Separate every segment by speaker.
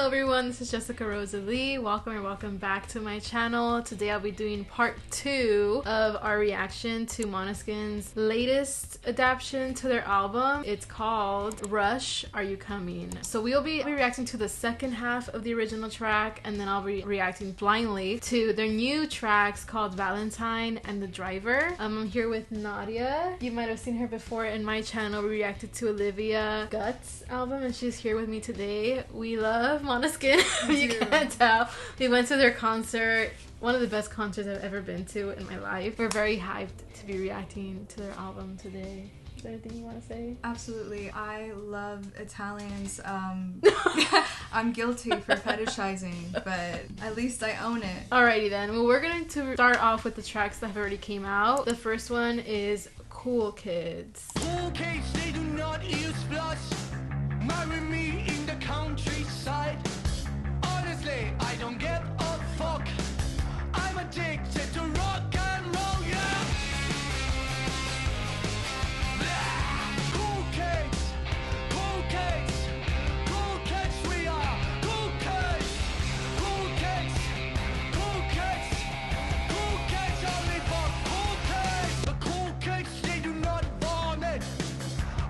Speaker 1: everyone, this is Jessica Rosalie. Welcome back to my channel. Today I'll be doing part 2 of our reaction to Måneskin's latest adaptation to their album. It's called Rush, Are You Coming? So we'll be reacting to the second half of the original track, and then I'll be reacting blindly to their new tracks called Valentine and The Driver. I'm here with Nadia. You might have seen her before in my channel. We reacted to Olivia Guts album, and she's here with me today. We love Måneskin. You can't tell. We went to their concert, one of the best concerts I've ever been to in my life. We're very hyped to be reacting to their album today. Is there anything you want to say?
Speaker 2: Absolutely. I love Italians. I'm guilty for fetishizing, but at least I own it.
Speaker 1: Alrighty then. Well, we're going to start off with the tracks that have already came out. The first one is Cool Kids.
Speaker 3: Cool kids, they do not use flush. Marry me in the countryside. Honestly, I don't give a fuck. I'm addicted to rock and roll, yeah. Cool kids, cool kids, cool kids we are. Cool kids, cool kids, cool kids, cool kids only for cool kids. But cool kids, they do not want it,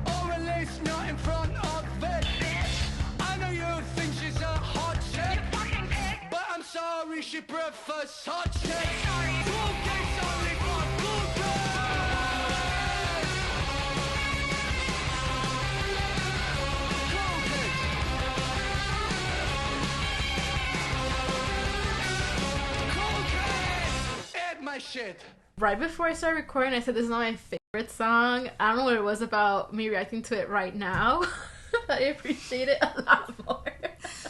Speaker 3: or at least not in front of it. I know you think she's a hot chick, but I'm sorry, she prefers hot chicks. Cool kids only for cool kids. Cool kids. Cool kids. Eat my shit.
Speaker 1: Right before I started recording, I said this is not my favorite song. I don't know what it was about me reacting to it right now, but I appreciate it a lot more.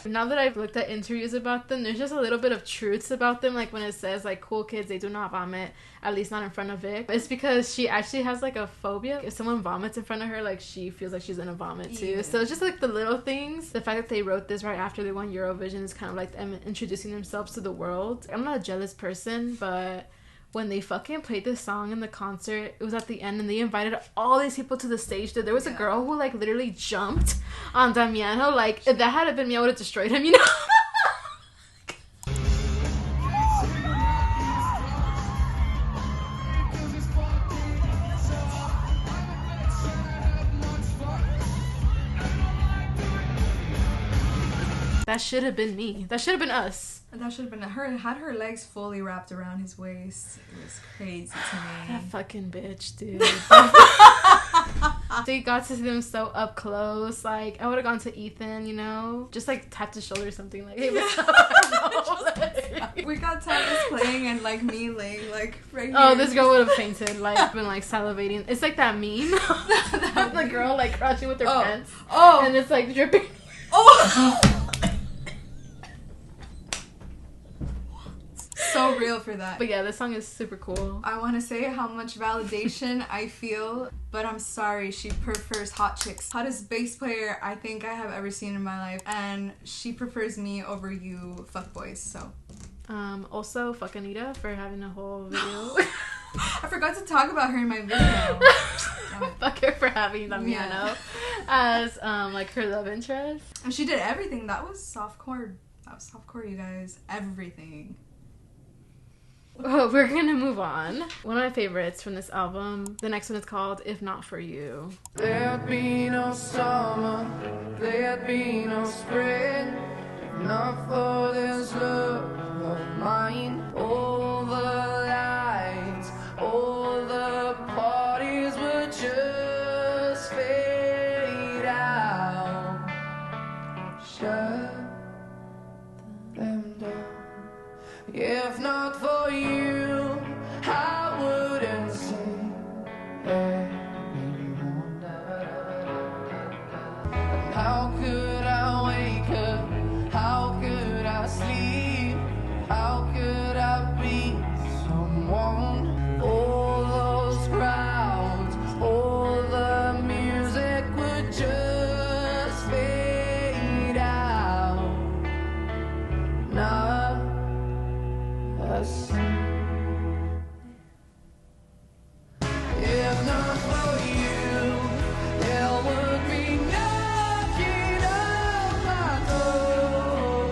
Speaker 1: Now that I've looked at interviews about them, there's just a little bit of truths about them, like when it says like cool kids, they do not vomit, at least not in front of Vic. It's because she actually has like a phobia. If someone vomits in front of her, like she feels like she's gonna vomit too.
Speaker 2: Yeah.
Speaker 1: So it's just like the little things. The fact that they wrote this right after they won Eurovision is kind of like them introducing themselves to the world. I'm not a jealous person, but when they fucking played this song in the concert, it was at the end and they invited all these people to the stage. There was a girl who like literally jumped on Damiano. Like if that had been me, I would have destroyed him, you know? That should have been me. That should have been us.
Speaker 2: That should have been her. Had her legs fully wrapped around his waist. It was crazy to me.
Speaker 1: That fucking bitch, dude. They got to see them so up close. Like, I would have gone to Ethan, you know? Just like tapped his shoulder or something. Like, hey, what's up? I don't know.
Speaker 2: We got Thomas playing and like me laying like right here.
Speaker 1: Oh, this girl would have fainted. Like, been like salivating. It's like that meme. The girl like crouching with her pants.
Speaker 2: Oh.
Speaker 1: And it's like dripping.
Speaker 2: Oh. So real for that.
Speaker 1: But yeah, this song is super cool.
Speaker 2: I want to say how much validation I feel, but I'm sorry, she prefers hot chicks. Hottest bass player I think I have ever seen in my life, and she prefers me over you fuckboys, so.
Speaker 1: Also, fuck Anita for having a whole video.
Speaker 2: I forgot to talk about her in my video.
Speaker 1: Fuck her for having Damiano as like her love interest.
Speaker 2: And she did everything. That was softcore. That was softcore, you guys. Everything.
Speaker 1: Oh, we're gonna move on. One of my favorites from this album. The next one is called If Not For You.
Speaker 3: There'd be no summer, there'd be no spring, if not for this love of mine. All the lights, all the parties would just fade out. Shut them down. If not for you, I wouldn't sing anymore. And how could I wake up? How could I sleep? How could I be someone? All those crowds, all the music would just fade out. Not us. If not for you, there would be knocking on my door.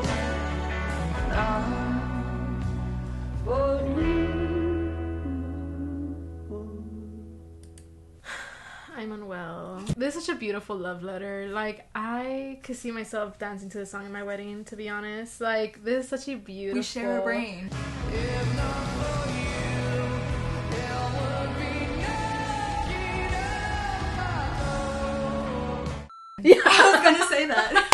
Speaker 1: such a beautiful love letter. Like, I could see myself dancing to this song in my wedding, to be honest. Like, this is such a beautiful...
Speaker 2: We share a brain.
Speaker 3: If not for you, there would be nothing at all.
Speaker 2: I was gonna say that.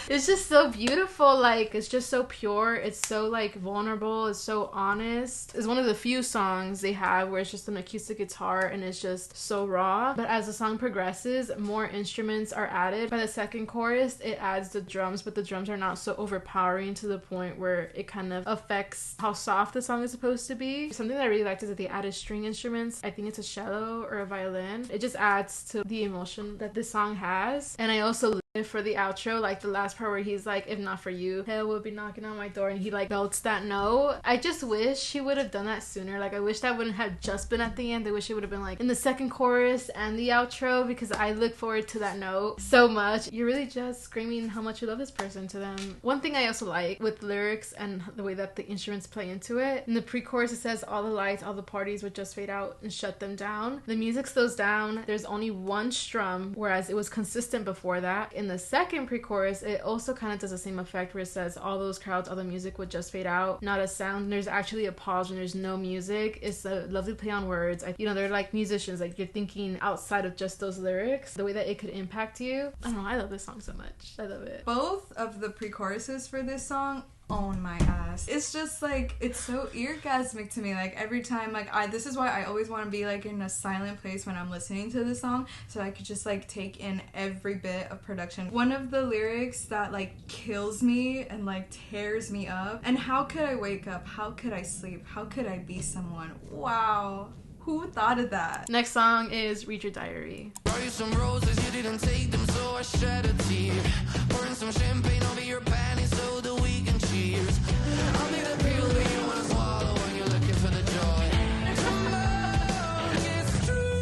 Speaker 1: It's just so beautiful. Like, it's just so pure. It's so, like, vulnerable. It's so honest. It's one of the few songs they have where it's just an acoustic guitar and it's just so raw. But as the song progresses, more instruments are added. By the second chorus, it adds the drums, but the drums are not so overpowering to the point where it kind of affects how soft the song is supposed to be. Something that I really liked is that they added string instruments. I think it's a cello or a violin. It just adds to the emotion that this song has. And I also for the outro, like the last part where he's like, if not for you, hell will be knocking on my door, and he like belts that note. I just wish he would have done that sooner. Like, I wish that wouldn't have just been at the end. I wish it would have been like in the second chorus and the outro, because I look forward to that note so much. You're really just screaming how much you love this person to them. One thing I also like with lyrics and the way that the instruments play into it, in the pre-chorus it says all the lights, all the parties would just fade out and shut them down. The music slows down. There's only one strum, whereas it was consistent before that. In the second pre-chorus, it also kind of does the same effect where it says all those crowds, all the music would just fade out, not a sound. There's actually a pause when there's no music. It's a lovely play on words. They're like musicians, like you're thinking outside of just those lyrics, the way that it could impact you. I don't know, I love this song so much. I love it.
Speaker 2: Both of the pre-choruses for this song own my ass. It's just like, it's so orgasmic to me. Like, every time, like, this is why I always want to be like in a silent place when I'm listening to this song, so I could just like take in every bit of production. One of the lyrics that like kills me and like tears me up, and how could I wake up, how could I sleep, how could I be someone? Wow, who thought of that?
Speaker 1: Next song is Read Your Diary.
Speaker 3: Brought you some roses, you didn't take them, so I shed a tear. Pouring some champagne over your panties so that we can cheers. I'll be the pill that you wanna swallow when you're looking for the joy. Come on, it's true.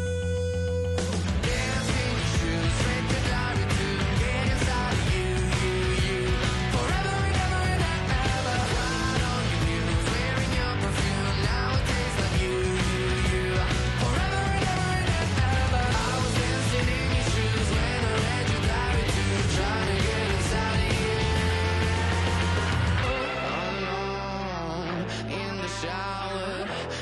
Speaker 3: Dance in your shoes, read your diary too. Get inside of you. Forever and ever and ever. Right on your news, wearing your perfume. Now it tastes like you. Forever and ever and ever. I was dancing in your shoes when I read your diary too. Trying to get inside of you. In the shower,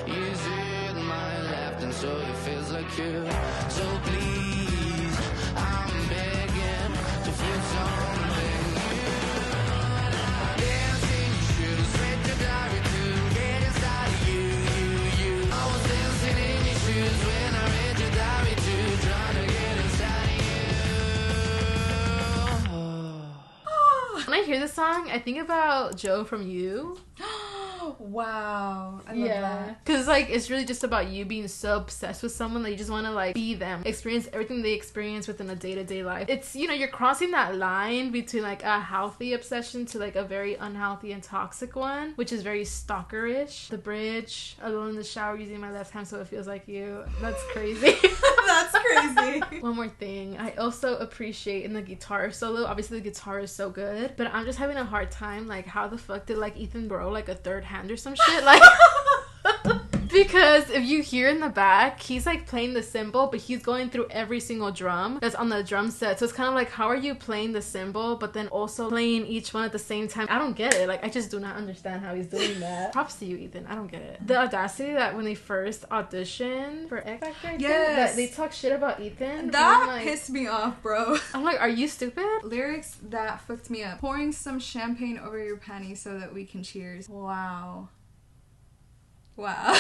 Speaker 3: you sit my left, and so it feels like you. So please, I'm begging to feel something new. Dance in your shoes, read your diary too. Get inside of you. I was dancing in your shoes when I read your diary too. Trying to get inside of you.
Speaker 1: When I hear this song, I think about Joe from You.
Speaker 2: Wow, I love that.
Speaker 1: Because like it's really just about you being so obsessed with someone that you just want to like be them, experience everything they experience within a day-to-day life. It's, you're crossing that line between like a healthy obsession to like a very unhealthy and toxic one, which is very stalkerish. The bridge, alone in the shower using my left hand so it feels like you. That's crazy.
Speaker 2: That's crazy.
Speaker 1: One more thing, I also appreciate in the guitar solo, obviously the guitar is so good, but I'm just having a hard time, like how the fuck did like Ethan borrow like a third hand or some shit, like because if you hear in the back, he's like playing the cymbal, but he's going through every single drum that's on the drum set. So it's kind of like, how are you playing the cymbal but then also playing each one at the same time? I don't get it. Like, I just do not understand how he's doing that. Props to you, Ethan. I don't get it. The audacity that when they first auditioned for X Factor, I think,
Speaker 2: Yes.
Speaker 1: that they talk shit about Ethan.
Speaker 2: That
Speaker 1: being like,
Speaker 2: pissed me off, bro.
Speaker 1: I'm like, are you stupid?
Speaker 2: Lyrics that fucked me up. Pouring some champagne over your panties so that we can cheers. Wow. Wow.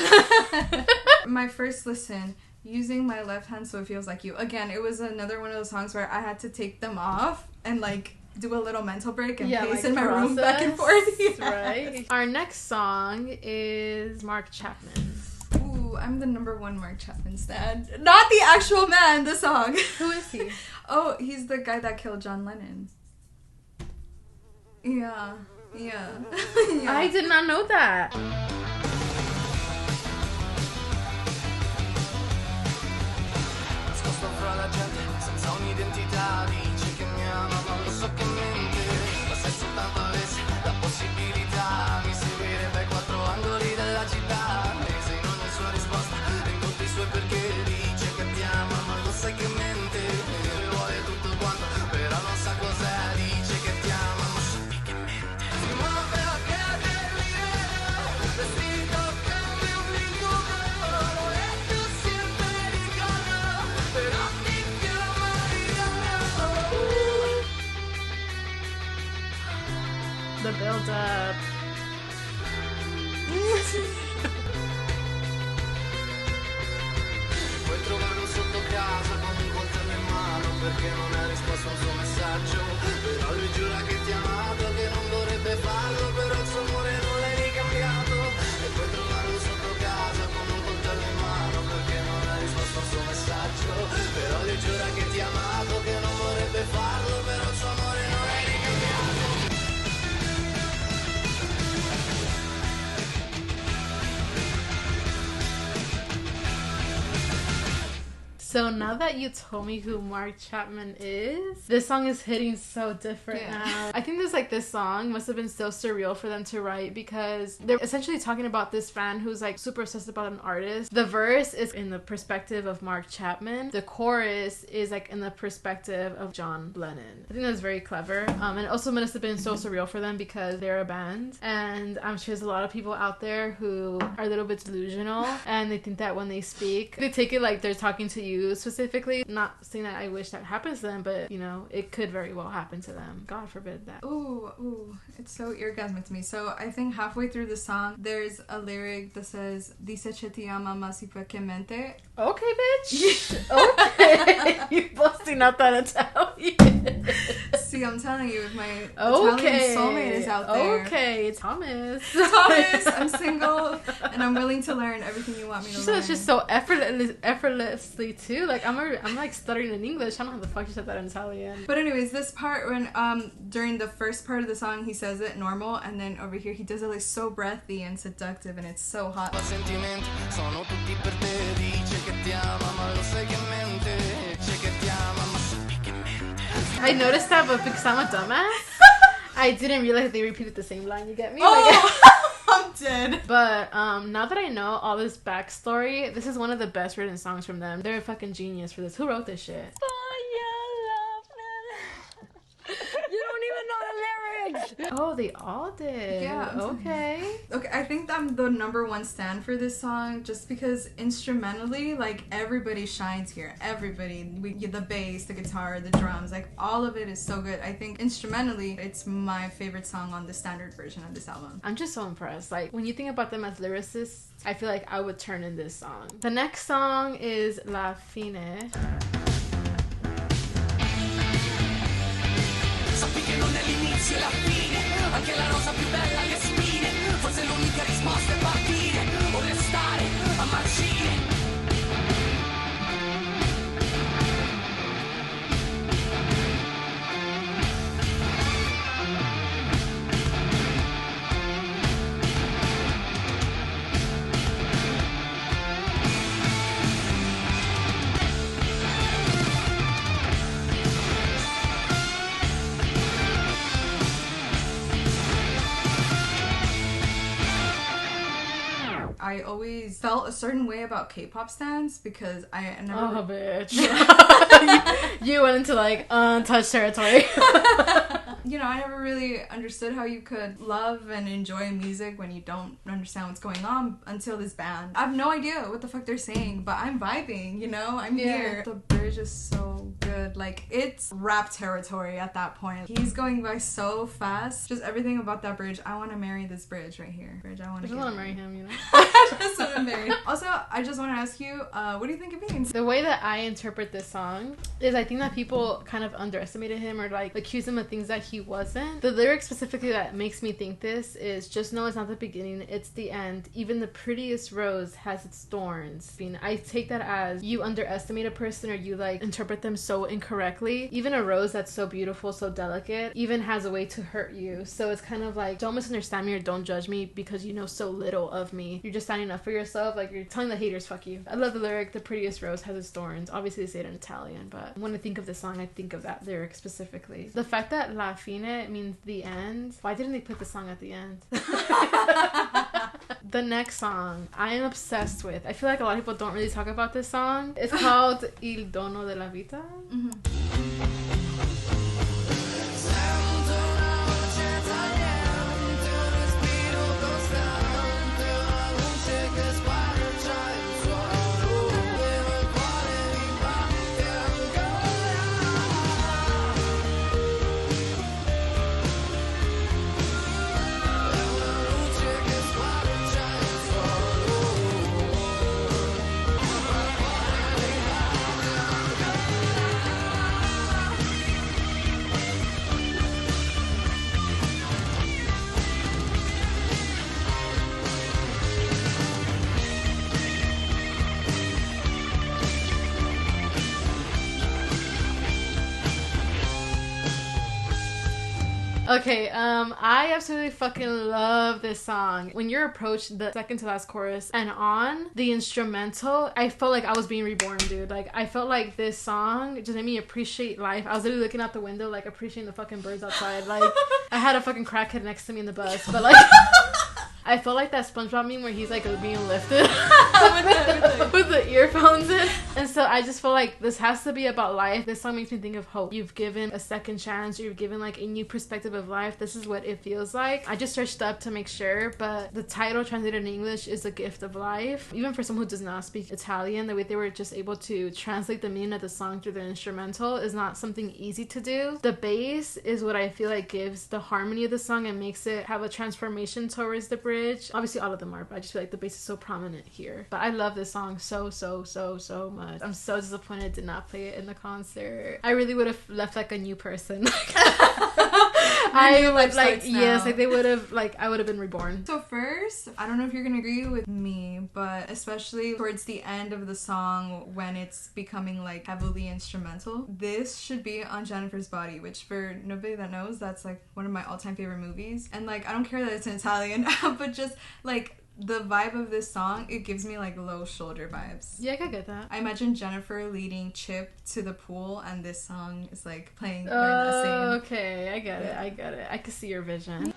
Speaker 2: My first listen, using my left hand so it feels like you. Again, it was another one of those songs where I had to take them off and like do a little mental break and pace
Speaker 1: like
Speaker 2: in my room back and
Speaker 1: process,
Speaker 2: forth. Yes.
Speaker 1: Right. Our next song is Mark Chapman's.
Speaker 2: Ooh, I'm the #1 Mark Chapman stan. Not the actual man, the song.
Speaker 1: Who is he?
Speaker 2: Oh, he's the guy that killed John Lennon. Yeah. Yeah.
Speaker 1: I did not know that.
Speaker 3: Nascosto fra la gente, senza un'identità, dice che mi ama, ma lo so che mente. Ma se soltanto avessi la possibilità, mi seguirebbe ai 4 angoli della città. Mese in ogni sua risposta, in tutti i suoi perché, dice che ti ama, ma lo sai che mente.
Speaker 1: The build up.
Speaker 3: Puoi trovarlo sotto casa con un coltello in mano perché non hai risposto a un suo messaggio. Però lui giura che ti ha amato, che non vorrebbe farlo, però il suo amore non l'hai ricambiato. E puoi trovarlo sotto casa con un coltello in mano perché non hai risposto a un suo messaggio. Però lui giura che ti ha amato, che non vorrebbe farlo, però il suo amore non l'hai ricambiato.
Speaker 1: So now that you told me who Mark Chapman is, this song is hitting so different now. I think this song must have been so surreal for them to write because they're essentially talking about this fan who's like super obsessed about an artist. The verse is in the perspective of Mark Chapman. The chorus is like in the perspective of John Lennon. I think that's very clever. And it also must have been so surreal for them because they're a band. And I'm sure there's a lot of people out there who are a little bit delusional and they think that when they speak, they take it like they're talking to you specifically. Not saying that I wish that happens to them, but you know, it could very well happen to them. God forbid that.
Speaker 2: Ooh, it's so orgasmic to me. So I think halfway through the song, there's a lyric that says, Dice che ti ama ma si può che mente.
Speaker 1: Okay, bitch. Okay. You busting out that Italian.
Speaker 2: See, I'm telling you, if my Italian soulmate is out there.
Speaker 1: Okay, Thomas.
Speaker 2: Thomas, I'm single and I'm willing to learn everything you want me to learn.
Speaker 1: It's just so effortlessly too. Like I'm like stuttering in English. I don't know how the fuck you said that in Italian.
Speaker 2: But anyways, this part when during the first part of the song he says it normal, and then over here he does it like so breathy and seductive, and it's so hot.
Speaker 3: Sentimenti sono tutti per te, dice che ti ama ma lo sai che mente, dice che ti ama ma sappi che mente.
Speaker 1: I noticed that, but because I'm a dumbass, I didn't realize they repeated the same line. You get me?
Speaker 2: I'm dead.
Speaker 1: But now that I know all this backstory, this is one of the best written songs from them. They're a fucking genius for this. Who wrote this shit?
Speaker 4: You don't even know the lyrics.
Speaker 1: Oh, they all did.
Speaker 2: Yeah.
Speaker 1: Okay.
Speaker 2: Okay, I think I'm the number one stan for this song just because instrumentally, like, everybody shines here. Everybody. The bass, the guitar, the drums, like, all of it is so good. I think instrumentally, it's my favorite song on the standard version of this album.
Speaker 1: I'm just so impressed. Like, when you think about them as lyricists, I feel like I would turn in this song. The next song is La Fine.
Speaker 3: Sappi che non è l'inizio e la fine, anche la rosa più bella alle spine, forse l'unica risposta è partire o restare a marcire.
Speaker 2: I always felt a certain way about K-pop stans because I never...
Speaker 1: Oh, bitch. you went into, like, untouched territory.
Speaker 2: You know, I never really understood how you could love and enjoy music when you don't understand what's going on until this band. I have no idea what the fuck they're saying, but I'm vibing, you know? I'm here. The bridge is so good. Like, it's rap territory at that point. He's going by so fast. Just everything about that bridge. I want to marry this bridge right here. Bridge, I want to
Speaker 1: I just want to marry him, you know?
Speaker 2: I just want to marry him. Also, I just want to ask you, what do you think it means?
Speaker 1: The way that I interpret this song is I think that people kind of underestimated him or like accused him of things that he wasn't. The lyric specifically that makes me think this is just know it's not the beginning, it's the end. Even the prettiest rose has its thorns. I mean, I take that as you underestimate a person or you like interpret them so incorrectly. Even a rose that's so beautiful, so delicate, even has a way to hurt you. So it's kind of like, don't misunderstand me or don't judge me because you know so little of me. You're just standing up for yourself, like you're telling the haters fuck you. I love the lyric, the prettiest rose has its thorns. Obviously they say it in Italian, but when I think of this song I think of that lyric specifically. The fact that La Fine means the end, why didn't they put the song at the end? The next song I am obsessed with. I feel like a lot of people don't really talk about this song. It's called Il Dono della Vita. Okay, I absolutely fucking love this song. When you're approached the second to last chorus and on the instrumental, I felt like I was being reborn, dude. Like, I felt like this song just made me appreciate life. I was literally looking out the window, like, appreciating the fucking birds outside. Like, I had a fucking crackhead next to me in the bus, but like... I felt like that SpongeBob meme where he's like being lifted with the earphones in. And so I just feel like this has to be about life. This song makes me think of hope. You've given a second chance. You've given like a new perspective of life. This is what it feels like. I just searched up to make sure, but the title translated in English is A Gift of Life. Even for someone who does not speak Italian, the way they were just able to translate the meaning of the song through the instrumental is not something easy to do. The bass is what I feel like gives the harmony of the song and makes it have a transformation towards the bridge. Obviously all of them are, but I just feel like the bass is so prominent here. But I love this song so much. I'm so disappointed I did not play it in the concert. I really would have left like a new person. I like yes, like they would have, like I would have been reborn.
Speaker 2: So first, I don't know if you're gonna agree with me, but especially towards the end of the song when it's becoming like heavily instrumental, this should be on Jennifer's Body, which for nobody that knows, that's like one of my all-time favorite movies. And like I don't care that it's in Italian, but just like the vibe of this song, it gives me like low shoulder vibes.
Speaker 1: Yeah, I could get that.
Speaker 2: I imagine Jennifer leading Chip to the pool and this song is like playing during that scene.
Speaker 1: Okay, I get it. I can see your vision.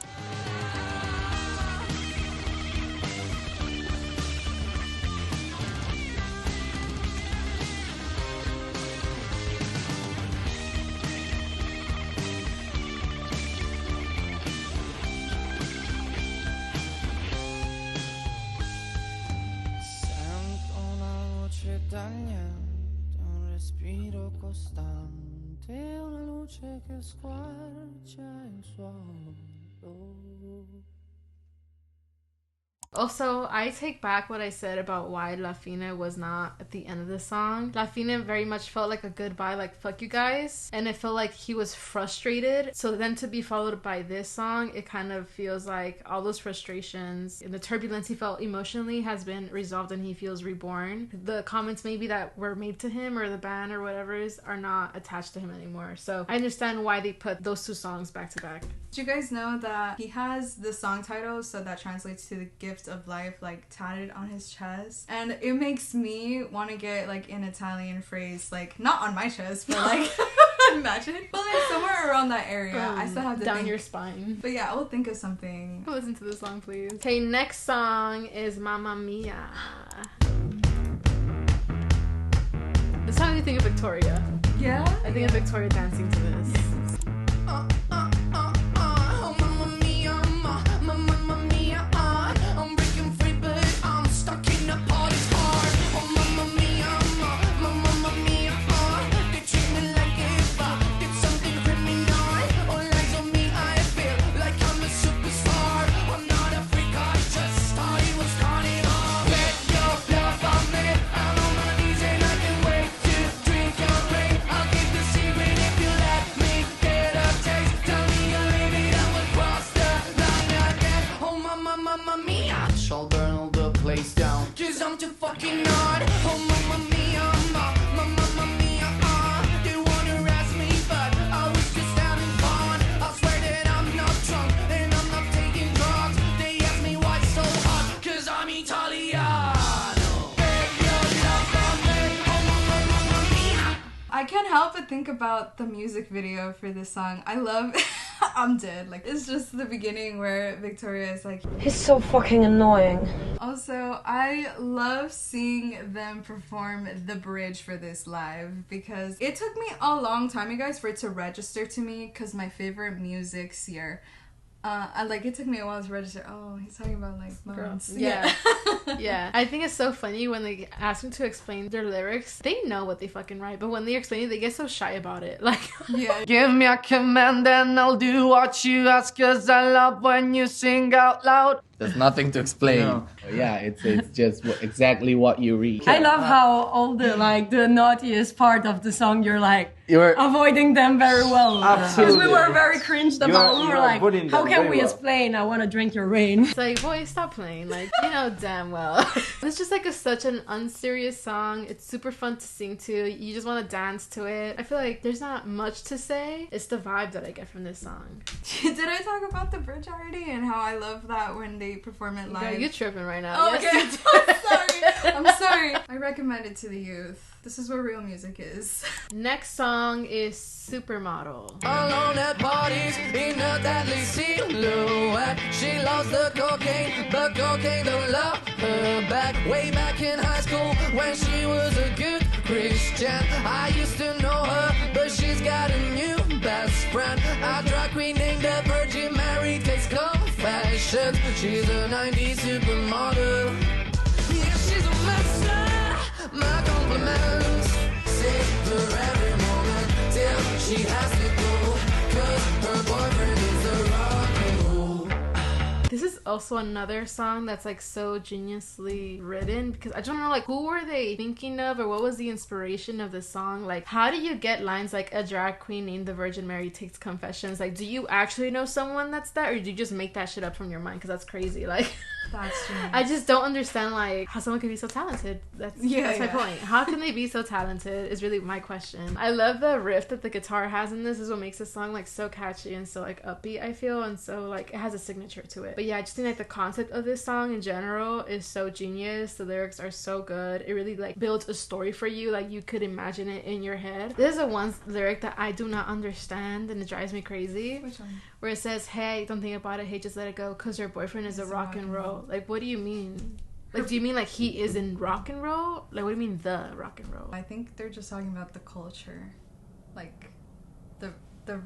Speaker 3: tagliente, un respiro costante, una luce che squarcia il suolo.
Speaker 1: Also, I take back what I said about why La Fina was not at the end of the song. La Fina very much felt like a goodbye, like, fuck you guys. And it felt like he was frustrated. So then to be followed by this song, it kind of feels like all those frustrations and the turbulence he felt emotionally has been resolved and he feels reborn. The comments maybe that were made to him or the band or whatever is are not attached to him anymore. So I understand why they put those two songs back to back.
Speaker 2: Did you guys know that he has the song title, so that translates to the gift of life, like tatted on his chest? And it makes me want to get like an Italian phrase, like not on my chest, but like imagine, but like somewhere around that area. I still have to
Speaker 1: down
Speaker 2: think.
Speaker 1: your spine.
Speaker 2: But yeah, I will think of something.
Speaker 1: Listen to the song, please. Okay, next song is Mamma Mia. This time you think of Victoria.
Speaker 2: Yeah?
Speaker 1: I think of Victoria dancing to this.
Speaker 3: I'll burn all the place down, 'cause I'm too fucking hard. Oh mamma mia, mamma mia, they wanna arrest me, but I was just having fun. I swear that I'm not drunk and I'm not taking drugs. They ask me why it's so hot, 'cause I'm Italiano. Baby, you love me. Oh mamma mia.
Speaker 2: I can't help but think about the music video for this song. I love I'm dead. Like, it's just the beginning where Victoria is like,
Speaker 4: He's so fucking annoying.
Speaker 2: Also, I love seeing them perform the bridge for this live because it took me a long time, you guys, for it to register to me because my favorite music's here. It took me a while to register. Oh, he's talking about like moms.
Speaker 1: Yeah. Yeah. I think it's so funny when they ask them to explain their lyrics. They know what they fucking write, but when they explain it, they get so shy about it. Like,
Speaker 2: Yeah.
Speaker 3: Give me a command and I'll do what you ask, 'cause I love when you sing out loud.
Speaker 5: There's nothing to explain.
Speaker 6: No.
Speaker 5: Yeah, it's just exactly what you read.
Speaker 4: I love how all the the naughtiest part of the song you're like
Speaker 5: You're
Speaker 4: avoiding them very well.
Speaker 6: Absolutely.
Speaker 4: Because we were very cringed about. We
Speaker 6: you
Speaker 4: were
Speaker 6: are
Speaker 4: like,
Speaker 6: putting
Speaker 4: how
Speaker 6: them
Speaker 4: can
Speaker 6: very
Speaker 4: we
Speaker 6: well.
Speaker 4: explain? I want to drink your rain.
Speaker 1: It's like, boy, stop playing. Like, you know damn well. It's just like such an unserious song. It's super fun to sing to. You just want to dance to it. I feel like there's not much to say. It's the vibe that I get from this song.
Speaker 2: Did I talk about the bridge already and how I love that when they perform it live?
Speaker 1: Girl, you're tripping right now.
Speaker 2: Oh,
Speaker 1: Yes,
Speaker 2: okay.
Speaker 1: you did.
Speaker 2: I'm sorry. I recommend it to the youth. This is what real music is.
Speaker 1: Next song is Supermodel.
Speaker 3: Alone at parties in a deadly silhouette. She loves the cocaine, but cocaine don't love her back. Way back in high school when she was a good Christian, I used to know her, but she's got a new best friend. A drag queen named the Virgin Mary takes confessions. She's a 90s supermodel. Yeah, she's a mess. My compliments. Save her every moment till she has to go. Cause her boyfriend is a rock and roll.
Speaker 1: This is also another song that's like so geniusly written because I don't know like who were they thinking of or what was the inspiration of the song. Like, how do you get lines like a drag queen named the Virgin Mary takes confessions? Like, do you actually know someone that's that, or do you just make that shit up from your mind? Because that's crazy. Like,
Speaker 2: That's true.
Speaker 1: I just don't understand like how someone can be so talented. That's my point. How can they be so talented is really my question. I love the riff that the guitar has in this. Is what makes the song like so catchy and so like upbeat, I feel, and so like it has a signature to it. But yeah, I just think like the concept of this song in general is so genius. The lyrics are so good. It really like builds a story for you, like you could imagine it in your head. There's a one lyric that I do not understand and it drives me crazy.
Speaker 2: Which one?
Speaker 1: Where it says, "Hey, don't think about it. Hey, just let it go. Cause your boyfriend is a rock and roll." Like, what do you mean? Like, do you mean like he is in rock and roll? Like, what do you mean the rock and roll?
Speaker 2: I think they're just talking about the culture. Like, the...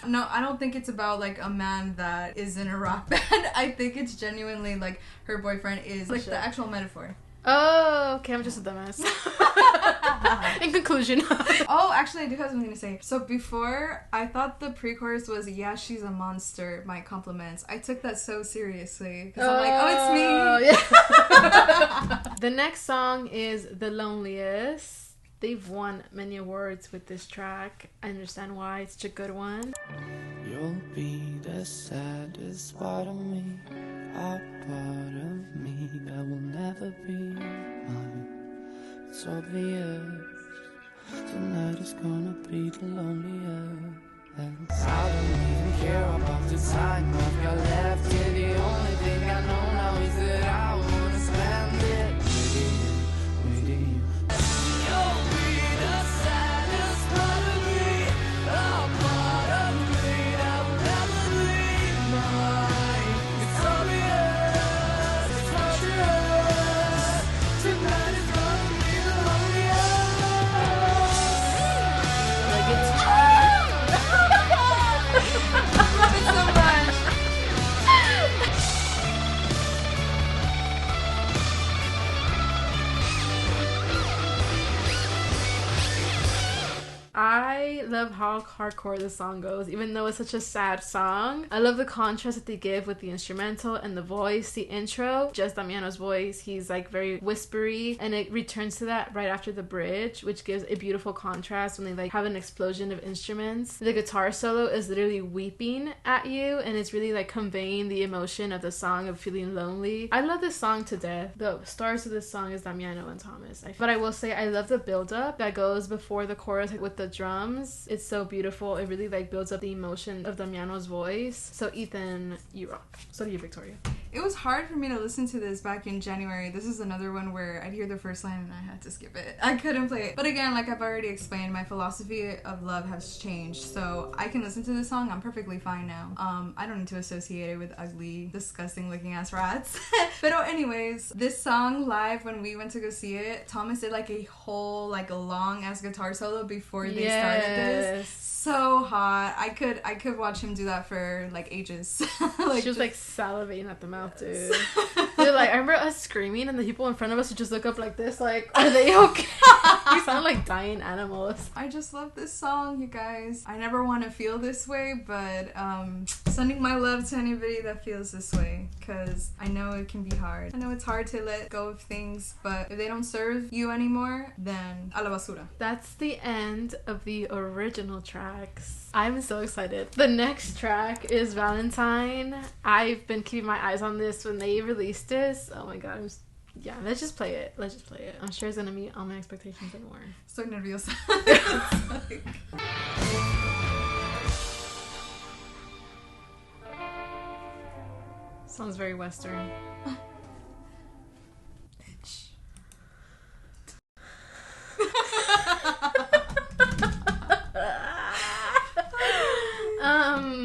Speaker 2: No, I don't think it's about, like, a man that is in a rock band. I think it's genuinely, like, her boyfriend is, like, the actual metaphor.
Speaker 1: Oh, okay, I'm just a dumbass. In conclusion.
Speaker 2: Oh, actually, I do have something to say. So before, I thought the pre-chorus was, yeah, she's a monster, my compliments. I took that so seriously. Because I'm like, oh, it's me.
Speaker 1: Yeah. The next song is The Loneliest. They've won many awards with this track. I understand why. It's such a good one.
Speaker 3: You'll be the saddest part of me, a part of me that will never be mine. It's obvious tonight is gonna be the loneliest. I don't even care about the time I've got left here. The only thing I know now is that I wanna spend it with you. You'll be the saddest part of me, a part of me that will never be mine. It's obvious, it's torturous. Tonight is gonna be the loneliest.
Speaker 1: Like, it's
Speaker 2: Love it so much.
Speaker 1: I love how hardcore the song goes, even though it's such a sad song. I love the contrast that they give with the instrumental and the voice. The intro, just Damiano's voice, he's like very whispery, and it returns to that right after the bridge, which gives a beautiful contrast when they like have an explosion of instruments. The guitar solo is literally weeping at you, and it's really like conveying the emotion of the song of feeling lonely. I love this song to death. The stars of this song is Damiano and Thomas. But I will say I love the build-up that goes before the chorus with the drums. It's so beautiful. It really like builds up the emotion of Damiano's voice. So Ethan, you rock. So do you, Victoria.
Speaker 2: It was hard for me to listen to this back in January. This is another one where I'd hear the first line and I had to skip it. I couldn't play it. But again, like I've already explained, my philosophy of love has changed. So I can listen to this song. I'm perfectly fine now. I don't need to associate it with ugly, disgusting looking ass rats. But anyways, this song live when we went to go see it, Thomas did like a whole like a long ass guitar solo before they started this. So hot. I could watch him do that for like ages.
Speaker 1: Like, she was like salivating at the mouth, dude. Dude, like I remember us screaming and the people in front of us would just look up like this, like, are they okay? We sound like dying animals.
Speaker 2: I just love this song, you guys. I never want to feel this way, but sending my love to anybody that feels this way, because I know it can be hard. I know it's hard to let go of things, but if they don't serve you anymore, then a la basura.
Speaker 1: That's the end of the original tracks. I'm so excited. The next track is Valentine. I've been keeping my eyes on this when they released this. Oh my god, yeah, let's just play it. I'm sure it's gonna meet all my expectations and more.
Speaker 2: So nerviosa. Like...
Speaker 1: Sounds very Western.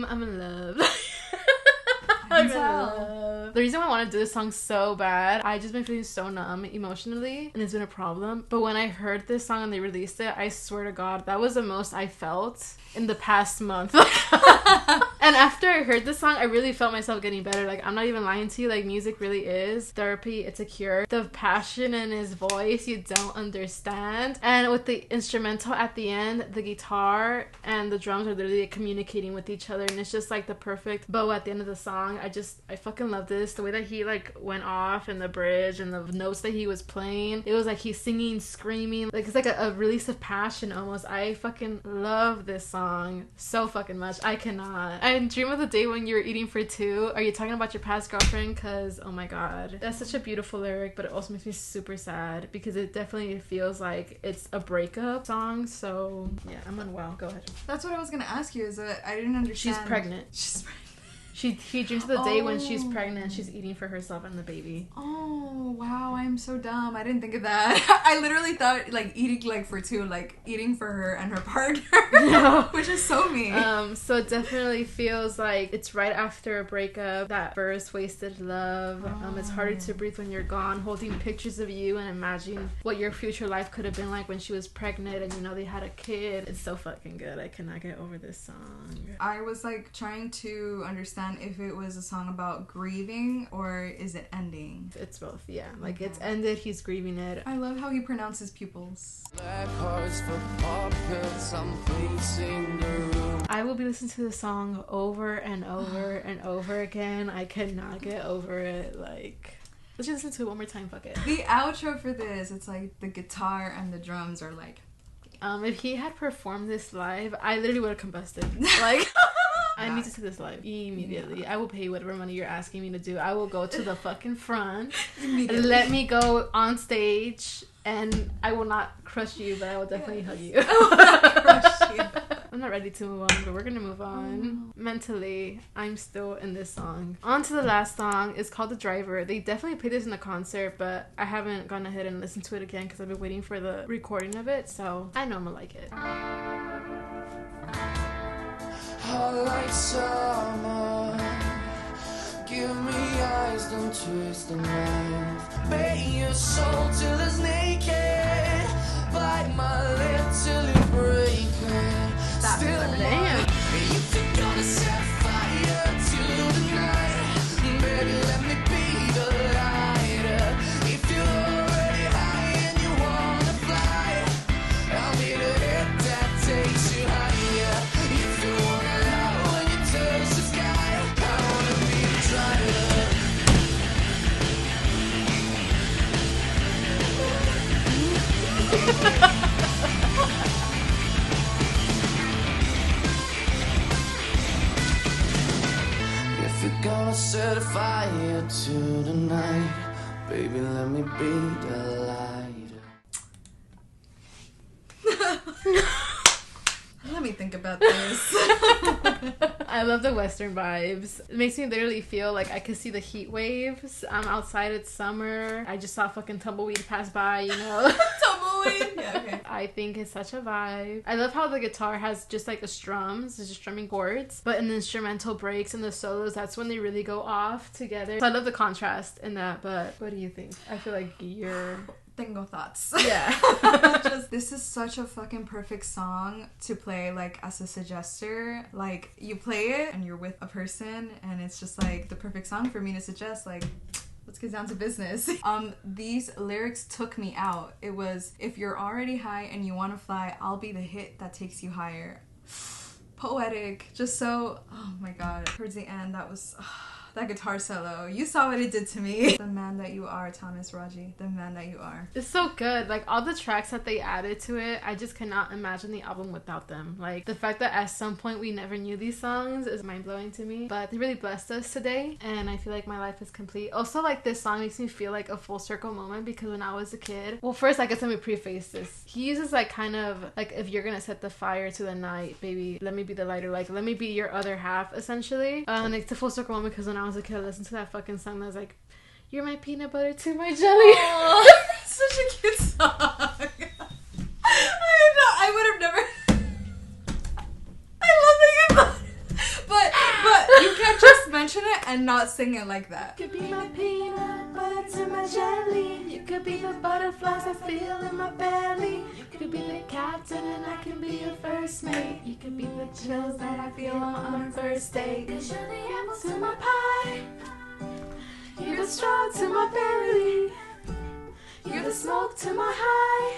Speaker 1: I'm in love. I'm in love. The reason why I want to do this song so bad, I just been feeling so numb emotionally, and it's been a problem. But when I heard this song and they released it, I swear to God, that was the most I felt in the past month. And after I heard this song, I really felt myself getting better. Like, I'm not even lying to you. Like, music really is therapy. It's a cure. The passion in his voice, you don't understand. And with the instrumental at the end, the guitar and the drums are literally communicating with each other. And it's just like the perfect bow at the end of the song. I fucking love this. The way that he like went off in the bridge and the notes that he was playing. It was like he's singing, screaming. Like, it's like a release of passion almost. I fucking love this song so fucking much. I cannot. I dream of the day when you were eating for two. Are you talking about your past girlfriend? Because, oh my god. That's such a beautiful lyric, but it also makes me super sad because it definitely feels like it's a breakup song. So, yeah, I'm unwell. Go ahead.
Speaker 2: That's what I was gonna ask you, is that I didn't understand.
Speaker 1: She's pregnant. He dreams of the day when she's pregnant, she's eating for herself and the baby.
Speaker 2: Oh, wow, I'm so dumb. I didn't think of that. I literally thought, like, eating, like, for two, like, eating for her and her partner.
Speaker 1: No.
Speaker 2: Which is so me.
Speaker 1: So it definitely feels like it's right after a breakup, that first wasted love. It's harder to breathe when you're gone, holding pictures of you and imagining what your future life could have been like when she was pregnant and, you know, they had a kid. It's so fucking good. I cannot get over this song.
Speaker 2: I was, like, trying to understand if it was a song about grieving or is it ending.
Speaker 1: It's both, yeah. Like, it's ended, he's grieving it.
Speaker 2: I love how he pronounces pupils.
Speaker 3: Black hearts for pockets, I'm pacing the room.
Speaker 1: I will be listening to the song over and over and over again. I cannot get over it. Like, let's just listen to it one more time, fuck it.
Speaker 2: The outro for this, it's like the guitar and the drums are like...
Speaker 1: If he had performed this live, I literally would have combusted. Like... I need to see this live immediately. Yeah. I will pay whatever money you're asking me to do. I will go to the fucking front. Let me go on stage, and I will not crush you, but I will definitely hug you.
Speaker 2: I will not crush you.
Speaker 1: I'm not ready to move on, but we're gonna move on. Mentally, I'm still in this song. On to the last song. It's called The Driver. They definitely played this in the concert, but I haven't gone ahead and listened to it again because I've been waiting for the recording of it, so I know I'm gonna like it.
Speaker 3: Hot like summer, give me eyes, don't twist the knife. Bait your soul till it's naked, bite my lip till it break it. Still
Speaker 1: Damn.
Speaker 3: you think gonna set fire to the night. Baby, let me be the lighter. If you're already high and you wanna fly, I'll be the hit that takes you higher. If you wanna love when you touch the sky, I wanna be the driver. If you're gonna set a fire to the night, baby, let me be the lighter.
Speaker 2: Let me think about this.
Speaker 1: I love the Western vibes. It makes me literally feel like I could see the heat waves. I'm outside, it's summer. I just saw fucking tumbleweed pass by, you know?
Speaker 2: Tumbleweed? Yeah, okay.
Speaker 1: I think it's such a vibe. I love how the guitar has just like a strums, it's just strumming chords, but in the instrumental breaks and the solos, that's when they really go off together. So I love the contrast in that, but what do you think? I feel like you're...
Speaker 2: Tengo thoughts.
Speaker 1: Yeah.
Speaker 2: This is such a fucking perfect song to play like as a suggester. Like you play it and you're with a person and it's just like the perfect song for me to suggest, like, let's get down to business. These lyrics took me out. It was, if you're already high and you want to fly, I'll be the hit that takes you higher. Poetic. Just so, oh my god. Towards the end, that was... that guitar solo. You saw what it did to me. The man that you are, Thomas Raji. The man that you are.
Speaker 1: It's so good. Like, all the tracks that they added to it, I just cannot imagine the album without them. Like, the fact that at some point we never knew these songs is mind-blowing to me. But they really blessed us today, and I feel like my life is complete. Also, like, this song makes me feel like a full circle moment, because when I was a kid... Well, first, I guess let me preface this. He uses, like, kind of, like, if you're gonna set the fire to the night, baby, let me be the lighter. Like, let me be your other half, essentially. And it's a full circle moment, because when I was a kid, I listened to that fucking song that was like, you're my peanut butter to my jelly.
Speaker 2: Aww, such a cute song. I know, I would have never. I love thinking about it. But you can't just mention it and not sing it like that.
Speaker 1: You could be my peanut butter to my jelly. You could be the butterflies I feel in my belly. You could be the captain and I can be your first mate. You could be the chills that I feel on our first date. Cause you're the apple to my pie. You're the straw to my berry. You're the smoke to my high.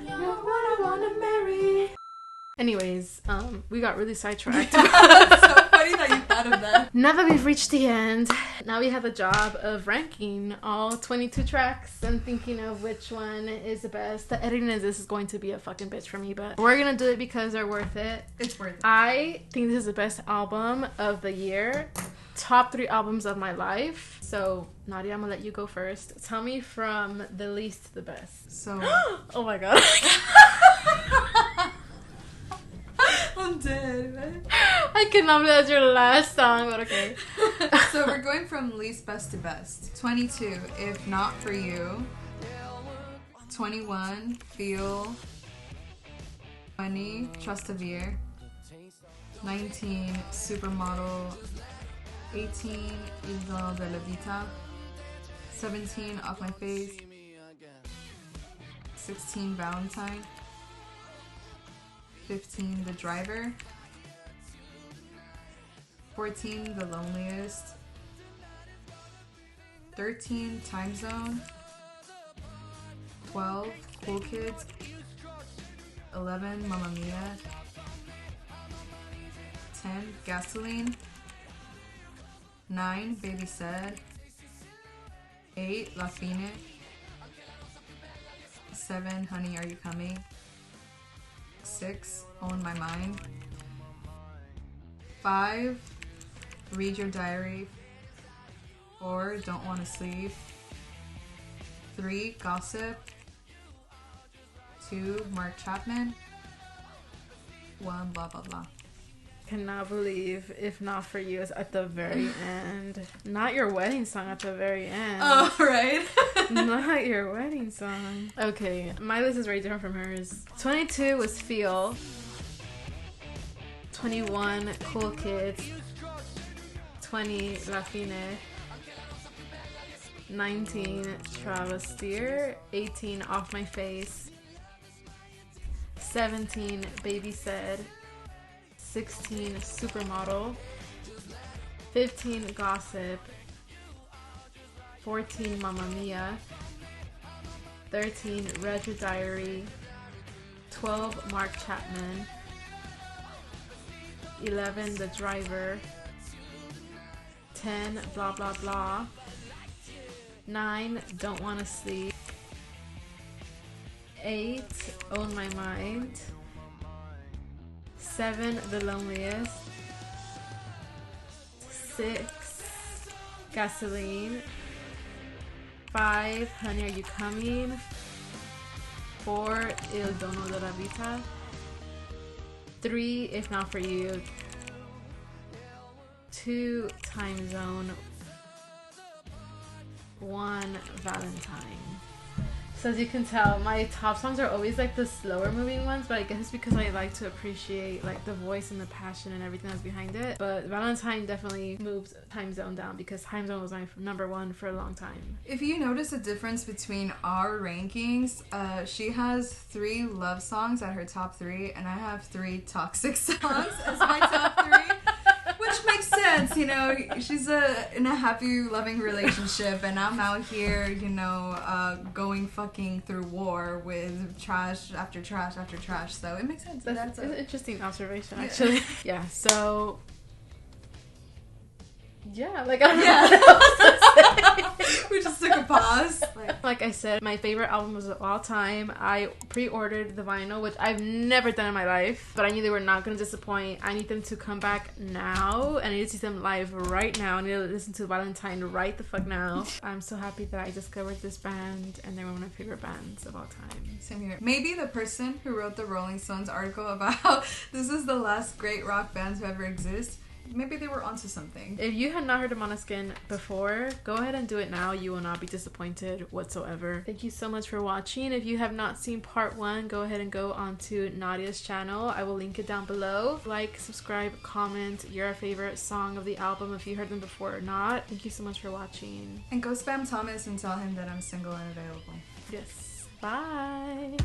Speaker 1: You're what I wanna marry. Anyways, we got really sidetracked.
Speaker 2: It's so funny that you thought of that.
Speaker 1: Now that we've reached the end, now we have the job of ranking all 22 tracks and thinking of which one is the best. The editing of this is going to be a fucking bitch for me, but we're gonna do it because they're worth it.
Speaker 2: It's worth it.
Speaker 1: I think this is the best album of the year. Top 3 albums of my life. So, Nadia, I'm gonna let you go first. Tell me from the least to the best.
Speaker 2: So...
Speaker 1: Oh my god.
Speaker 2: I'm dead.
Speaker 1: I cannot believe that's your last song, but okay.
Speaker 2: So we're going from least best to best. 22, If Not For You. 21, Feel. 20, Trust of Year. 19, Supermodel. 18, Isla de la Vita. 17, Off My Face. 16, Valentine. 15, The Driver. 14, The Loneliest. 13, Time Zone. 12, Cool Kids. 11, Mamma Mia. 10, Gasoline. 9, Baby Said. 8, La Fine. 7, Honey, Are You Coming? 6, Own My Mind. 5, Read Your Diary. 4, Don't Wanna Sleep. 3, Gossip. 2, Mark Chapman. 1, Blah Blah Blah.
Speaker 1: Cannot believe If Not For You is at the very end. Not your wedding song at the very end.
Speaker 2: Oh, right.
Speaker 1: Not your wedding song. Okay, my list is very different from hers. 22 was Feel. 21, Cool Kids. 20, La Fine. 19, Travestier. 18, Off My Face. 17, Baby Said. 16, Supermodel. 15, Gossip. 14, Mamma Mia. 13, Read Your Diary. 12, Mark Chapman. 11, The Driver. 10, Blah Blah Blah. 9, Don't Wanna Sleep. 8, Own My Mind. 7, The Loneliest. 6, Gasoline. 5, Honey, Are You Coming? 4, Il Dono de la Vita. 3, If Not For You. 2, Time Zone. 1, Valentine. So as you can tell, my top songs are always like the slower moving ones, but I guess it's because I like to appreciate like the voice and the passion and everything that's behind it. But Valentine definitely moves Time Zone down because Time Zone was my number one for a long time.
Speaker 2: If you notice a difference between our rankings, she has 3 love songs at her top 3, and I have 3 toxic songs as my top 3. Which makes sense, you know, she's in a happy, loving relationship, and I'm out here, you know, going fucking through war with trash after trash after trash. So it makes sense.
Speaker 1: That's an interesting observation, actually. Yeah. So. Yeah, like I don't know what else to say.
Speaker 2: We just took a pause.
Speaker 1: Like I said, my favorite album of all time. I pre-ordered the vinyl, which I've never done in my life, but I knew they were not going to disappoint. I need them to come back now, and I need to see them live right now. I need to listen to Valentine right the fuck now. I'm so happy that I discovered this band, and they're one of my favorite bands of all time.
Speaker 2: Same here. Maybe the person who wrote the Rolling Stones article about how this is the last great rock band to ever exist, maybe they were onto something.
Speaker 1: If you had not heard of Måneskin before, go ahead and do it now. You will not be disappointed whatsoever. Thank you so much for watching. If you have not seen part 1, go ahead and go onto Nadia's channel. I will link it down below. Like, subscribe, comment your favorite song of the album if you heard them before or not. Thank you so much for watching.
Speaker 2: And go spam Thomas and tell him that I'm single and available.
Speaker 1: Yes. Bye.